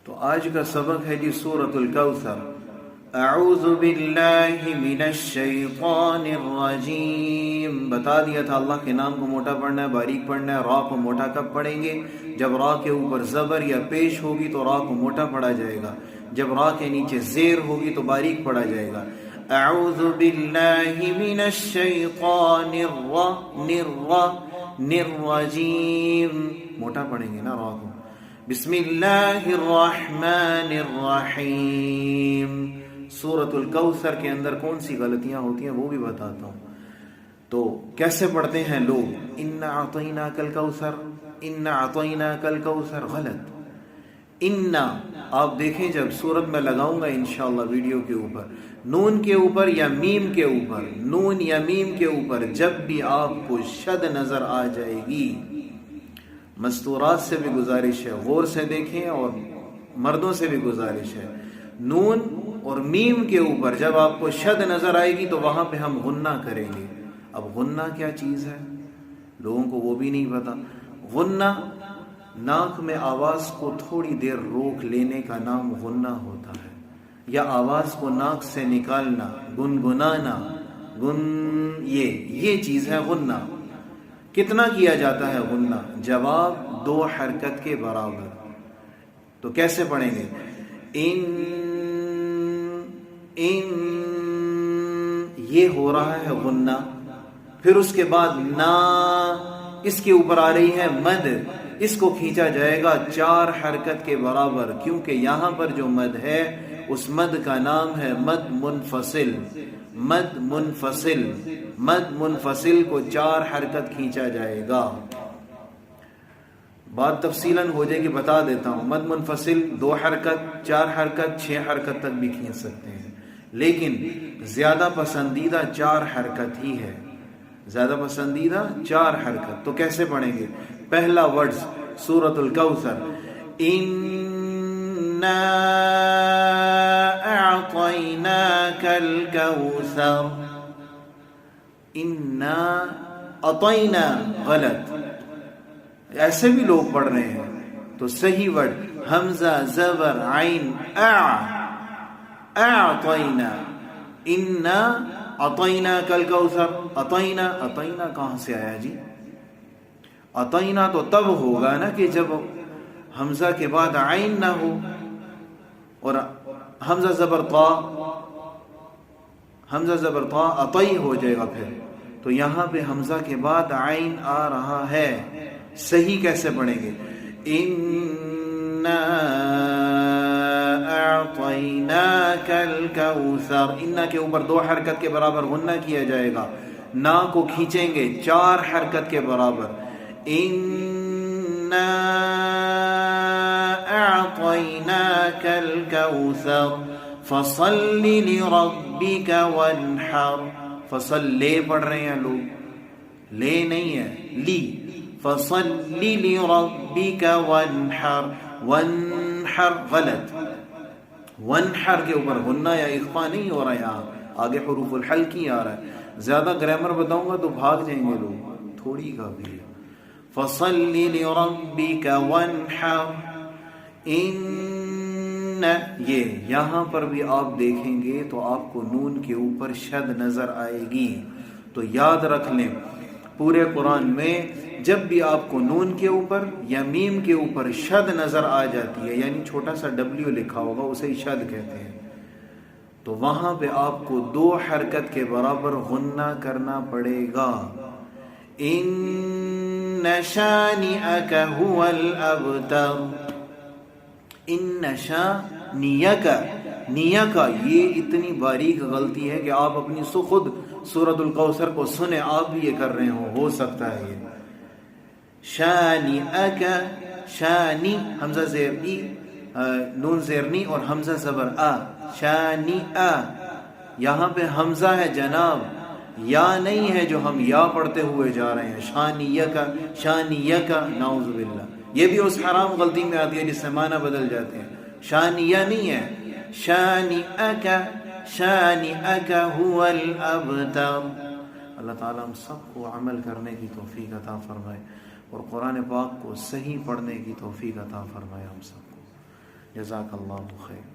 تو آج کا سبق ہے جی سورۃ الکوثر۔ اعوذ باللہ من الشیطان الرجیم۔ بتا دیا تھا اللہ کے نام کو موٹا پڑھنا ہے، باریک پڑھنا ہے۔ را کو موٹا کب پڑھیں گے؟ جب را کے اوپر زبر یا پیش ہوگی تو را کو موٹا پڑھا جائے گا، جب را کے نیچے زیر ہوگی تو باریک پڑھا جائے گا۔ اعوذ باللہ من الشیطان الرجیم، موٹا پڑھیں گے نا را کو۔ بسم اللہ الرحمن الرحیم۔ سورۃ الکوثر کے اندر کون سی غلطیاں ہوتی ہیں وہ بھی بتاتا ہوں۔ تو کیسے پڑھتے ہیں لوگ؟ انا اعطیناک الکوثر، انا اعطیناک الکوثر، غلط۔ انا، آپ دیکھیں جب سورت میں لگاؤں گا انشاءاللہ ویڈیو کے اوپر، نون کے اوپر یا میم کے اوپر، نون یا میم کے اوپر جب بھی آپ کو شد نظر آ جائے گی، مستورات سے بھی گزارش ہے غور سے دیکھیں، اور مردوں سے بھی گزارش ہے، نون اور میم کے اوپر جب آپ کو شد نظر آئے گی تو وہاں پہ ہم غنہ کریں گے۔ اب غنہ کیا چیز ہے لوگوں کو وہ بھی نہیں پتا۔ غنہ ناک میں آواز کو تھوڑی دیر روک لینے کا نام غنہ ہوتا ہے، یا آواز کو ناک سے نکالنا، گنگنانا، یہ چیز ہے غنہ۔ کتنا کیا جاتا ہے غنہ؟ جواب 2 حرکت کے برابر۔ تو کیسے پڑھیں گے؟ ان یہ ہو رہا ہے غنہ، پھر اس کے بعد نا، اس کے اوپر آ رہی ہے مد، اس کو کھینچا جائے گا 4 حرکت کے برابر، کیونکہ یہاں پر جو مد ہے اس مد کا نام ہے مد منفصل۔ مد منفصل، مد منفصل کو 4 حرکت کھینچا جائے گا۔ بات تفصیلاً ہو جائے گی، بتا دیتا ہوں۔ مد منفصل 2 حرکت، 4 حرکت، 6 حرکت تک بھی کھینچ سکتے ہیں، لیکن زیادہ پسندیدہ 4 حرکت ہی ہے، زیادہ پسندیدہ 4 حرکت۔ تو کیسے پڑھیں گے؟ پہلا ورڈز سورۃ الکوثر، اِنَّا اعطیناک الکوثر، اِنَّا اعطینا، غلط، ایسے بھی لوگ پڑھ رہے ہیں۔ تو صحیح ورڈ حمزہ زبر عین اعطینا، اِنَّا اعطیناک الکوثر۔ اعطینا، اعطینا کہاں سے آیا جی؟ اعطینا تو تب ہوگا نا کہ جب حمزہ کے بعد عین نہ ہو، اور حمزہ زبر طا، حمزہ زبر طا عطی ہو جائے گا پھر۔ تو یہاں پہ حمزہ کے بعد عین آ رہا ہے، صحیح کیسے پڑھیں گے؟ اِنَّا اعطیناک الکوثر، اِنَّا کے اوپر 2 حرکت کے برابر غنہ کیا جائے گا، نا کو کھینچیں گے 4 حرکت کے برابر۔ اِنَّا اعطیناک الکوثر فصل لربک وانحر۔ فصل لے پڑھ رہے ہیں لوگ، لے نہیں ہے، لی۔ فصل لربک وانحر، وانحر غلط، وانحر کے اوپر غنہ یا اخفا نہیں ہو رہا ہے، یہاں آگے حروف الحلقی آ رہا ہے۔ زیادہ گرامر بتاؤں گا تو بھاگ جائیں گے لوگ، تھوڑی کافی ہے۔ فصل لربک وانحر، یہ یہاں پر بھی آپ دیکھیں گے تو آپ کو نون کے اوپر شد نظر آئے گی۔ تو یاد رکھ لیں، پورے قرآن میں جب بھی آپ کو نون کے اوپر یا میم کے اوپر شد نظر آ جاتی ہے، یعنی چھوٹا سا ڈبلیو لکھا ہوگا، اسے شد کہتے ہیں، تو وہاں پہ آپ کو 2 حرکت کے برابر غنہ کرنا پڑے گا۔ ان شانئک هو الابتر، ان شانئک، نیک، یہ اتنی باریک غلطی ہے کہ آپ اپنی خود سورۃ الکوثر کو سنیں، آپ بھی یہ کر رہے ہو سکتا ہے یہ۔ شانئک، شانی حمزہ زیر ای، نون زیرنی اور حمزہ زبر آ، شانی آ، یہاں پہ حمزہ ہے جناب، یا نہیں ہے جو ہم یا پڑھتے ہوئے جا رہے ہیں۔ شانیک، شانیک، نعوذ باللہ، یہ بھی اس حرام غلطی میں آتی ہے جس سے معنی بدل جاتے ہیں۔ شانیہ نہیں ہے، شانئک، شانئک هو الابتر۔ اللہ تعالیٰ ہم سب کو عمل کرنے کی توفیق عطا فرمائے، اور قرآن پاک کو صحیح پڑھنے کی توفیق عطا فرمائے ہم سب کو۔ جزاک اللہ خیر.